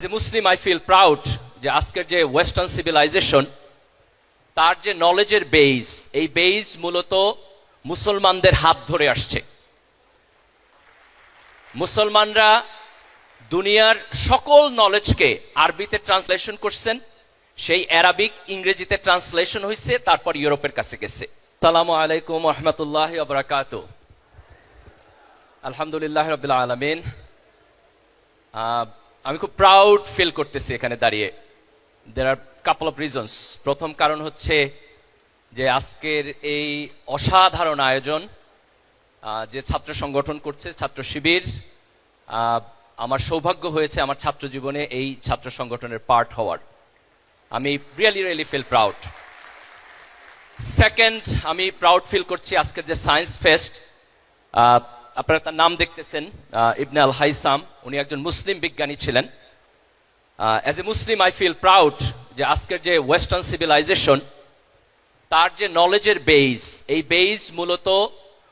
যে মুসলিম I feel proud যে আজকের যে ওয়েস্টার্ন সিভিলাইজেশন তার যে নলেজের বেস, এই বেস মূলত মুসলমানদের হাত ধরে আসছে। মুসলমানরা দুনিয়ার সকল নলেজকে আরবিতে ট্রান্সলেশন করছেন, সেই অ্যারাবিক ইংরেজিতে ট্রান্সলেশন হয়েছে, তারপর ইউরোপের কাছে গেছে। আসসালামু আলাইকুম ওয়া রাহমাতুল্লাহি ওয়া বারাকাতুহু। আলহামদুলিল্লাহ রাব্বিল আলামিন। আমি খুব প্রাউড ফিল করতেছি এখানে দাঁড়িয়ে। দের আর কাপল অফ রিজনস। প্রথম কারণ হচ্ছে যে আজকের এই অসাধারণ আয়োজন যে ছাত্র সংগঠন করছে, ছাত্র শিবির, আমার সৌভাগ্য হয়েছে আমার ছাত্র জীবনে এই ছাত্র সংগঠনের পার্ট হওয়ার। আমি রিয়েলি ফিল প্রাউড। সেকেন্ড, আমি প্রাউড ফিল করছি আজকের যে সায়েন্স ফেস্ট, আপনারা তার নাম দেখতেছেন, ইবনে আল হাইসাম। উনি একজন মুসলিম বিজ্ঞানী ছিলেন। As a Muslim I feel proud যে আজকের যে ওয়েস্টার্ন সিভিলাইজেশন তার যে নলেজের বেস, এই বেস মূলত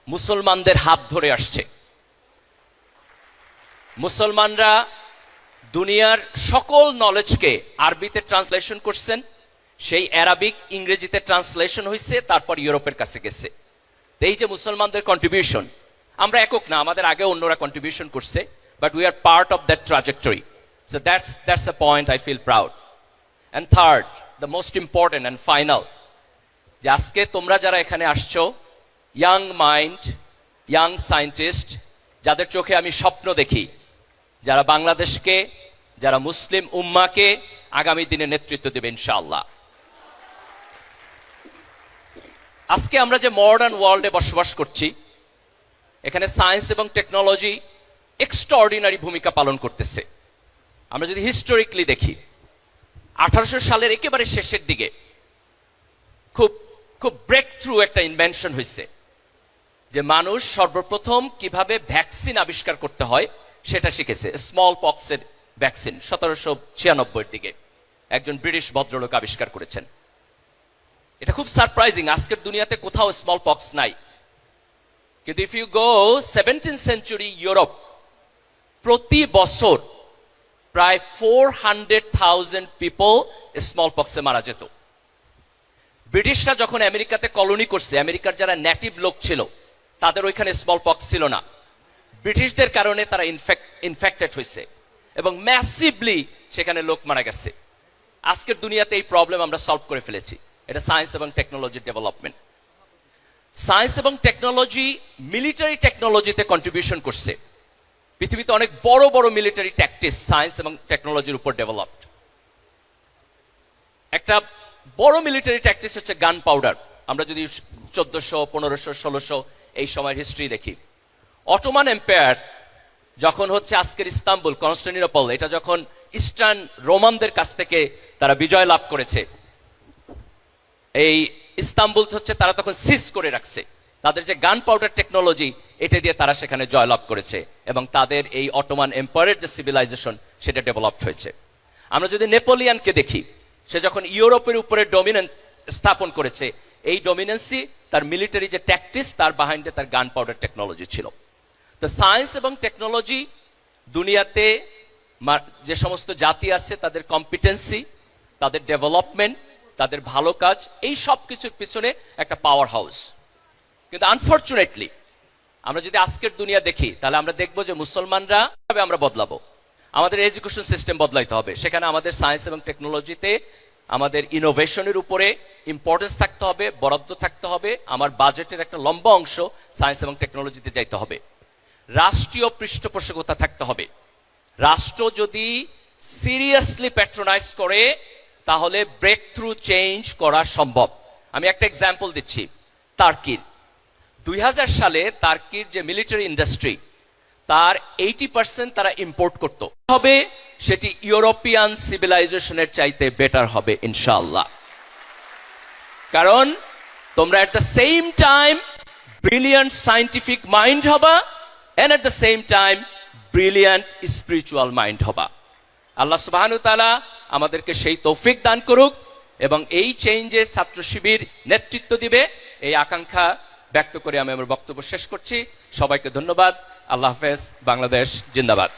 মুসলমানদের হাত ধরে আসছে। মুসলমানরা দুনিয়ার সকল নলেজকে আরবিতে ট্রান্সলেশন করছেন, সেই অ্যারাবিক ইংরেজিতে ট্রান্সলেশন হয়েছে, তারপর ইউরোপের কাছে গেছে। এই যে মুসলমানদের কন্ট্রিবিউশন, আমরা একক না, আমাদের আগে অন্যরা কন্ট্রিবিউশন করছে, but we are part of that trajectory. So that's a point I feel proud. And third, the most important and final, যে আজকে তোমরা যারা এখানে আসছো, ইয়াং মাইন্ড, ইয়াং সায়েন্টিস্ট, যাদের চোখে আমি স্বপ্ন দেখি, যারা বাংলাদেশকে, যারা মুসলিম উম্মাকে আগামী দিনে নেতৃত্ব দেবে ইনশাআল্লাহ। আজকে আমরা যে মডার্ন ওয়ার্ল্ডে বসবাস করছি, এখানে সায়েন্স এবং টেকনোলজি এক্সট্রাঅর্ডিনারি ভূমিকা পালন করতেছে। আমরা যদি হিস্টোরিক্যালি দেখি, 1800 সালের একেবারে শেষের দিকে খুব ব্রেক থ্রু একটা ইনভেনশন হয়েছে, যে মানুষ সর্বপ্রথম কিভাবে ভ্যাকসিন আবিষ্কার করতে হয় সেটা শিখেছে। স্মল পক্সের ভ্যাকসিন 1796 এর দিকে একজন ব্রিটিশ ভদ্রলোক আবিষ্কার করেছেন। এটা খুব সারপ্রাইজিং, আজকের দুনিয়াতে কোথাও স্মল পক্স নাই। কিন্তু if you go 17th century Europe, প্রতি বছর প্রায় 400,000 পিপল স্মল পক্সে মারা যেত। ব্রিটিশরা যখন আমেরিকাতে কলোনি করছে, আমেরিকার যারা নেটিভ লোক ছিল তাদের ওইখানে স্মল পক্স ছিল না। ব্রিটিশদের কারণে তারা ইনফেক্টেড হয়েছে এবং ম্যাসিভলি সেখানে লোক মারা গেছে। আজকের দুনিয়াতে এই প্রবলেম আমরা সলভ করে ফেলেছি। এটা সায়েন্স এবং টেকনোলজির ডেভেলপমেন্ট। সায়েন্স এবং টেকনোলজি মিলিটারি টেকনোলজিতে কন্ট্রিবিউশন করছে। পৃথিবীতে অনেক বড় বড় মিলিটারি ট্যাকটিক্স সায়েন্স এবং টেকনোলজির উপর ডেভেলপড। একটা বড় মিলিটারি ট্যাকটিক্স হচ্ছে গান পাউডার। আমরা যদি 1400, 1500, 1600 এই সময়ের হিস্ট্রি দেখি, অটোমান এম্পায়ার যখন হচ্ছে আজকের ইস্তাম্বুল, কনস্টান্টিনোপল, এটা যখন ইস্টার্ন রোমানদের কাছ থেকে তারা বিজয় লাভ করেছে, এই ইস্তাম্বুল হচ্ছে তারা তখন সিজ করে রাখছে। তাদের যে গান পাউডার টেকনোলজি, এটা দিয়ে তারা সেখানে জয়লাভ করেছে এবং তাদের এই অটোমান এম্পায়ারের যে সিভিলাইজেশন সেটা ডেভেলপড হয়েছে। আমরা যদি নেপোলিয়ানকে দেখি, সে যখন ইউরোপের উপরে ডমিনেন্স স্থাপন করেছে, এই ডমিনেন্সি তার মিলিটারি যে ট্যাকটিক্স, তার বাহাইন্ডে তার গান পাউডার টেকনোলজি ছিল। তো সায়েন্স এবং টেকনোলজি দুনিয়াতে যে সমস্ত জাতি আছে তাদের কম্পিটেন্সি, তাদের ডেভেলপমেন্ট, তাদের ভালো কাজ, এই সব কিছুর পিছনে একটা পাওয়ার হাউস। কিন্তু আনফরচুনেটলি আমরা যদি আজকের দুনিয়া দেখি, তাহলে আমরা দেখবো যে মুসলমানরা কিভাবে আমরা বদলাবো। আমাদের এডুকেশন সিস্টেম বদলাইতে হবে। সেখানে আমাদের সায়েন্স এবং টেকনোলজিতে আমাদের ইনোভেশনের উপরে ইম্পর্টেন্স থাকতে হবে, বরাদ্দ থাকতে হবে। আমার বাজেটের একটা লম্বা অংশ সায়েন্স এবং টেকনোলজিতে যাইতে হবে। রাষ্ট্রীয় পৃষ্ঠপোষকতা থাকতে হবে। রাষ্ট্র যদি সিরিয়াসলি প্যাট্রোনাইজ করে, তাহলে ব্রেক থ্রু চেঞ্জ করা সম্ভব। আমি একটা এক্সাম্পল দিচ্ছি, তার্কির। 2000 সালে তার্কির যে মিলিটারি ইন্ডাস্ট্রি, তার 80% তারা ইম্পোর্ট করত হবে। সেটি ইউরোপিয়ান সিভিলাইজেশনের চাইতে বেটার হবে ইনশাআল্লাহ। কারণ তোমরা at the same time brilliant scientific mind হবা, and at the same time brilliant spiritual mind হবা। আল্লাহ সুবহানাহু ওয়া তাআলা আমাদেরকে সেই তৌফিক দান করুক এবং এই চেঞ্জে ছাত্র শিবির নেতৃত্ব দিবে, এই আকাঙ্ক্ষা ব্যক্ত করে আমি আমার বক্তব্য শেষ করছি। সবাইকে ধন্যবাদ। আল্লাহ হাফেজ। বাংলাদেশ জিন্দাবাদ।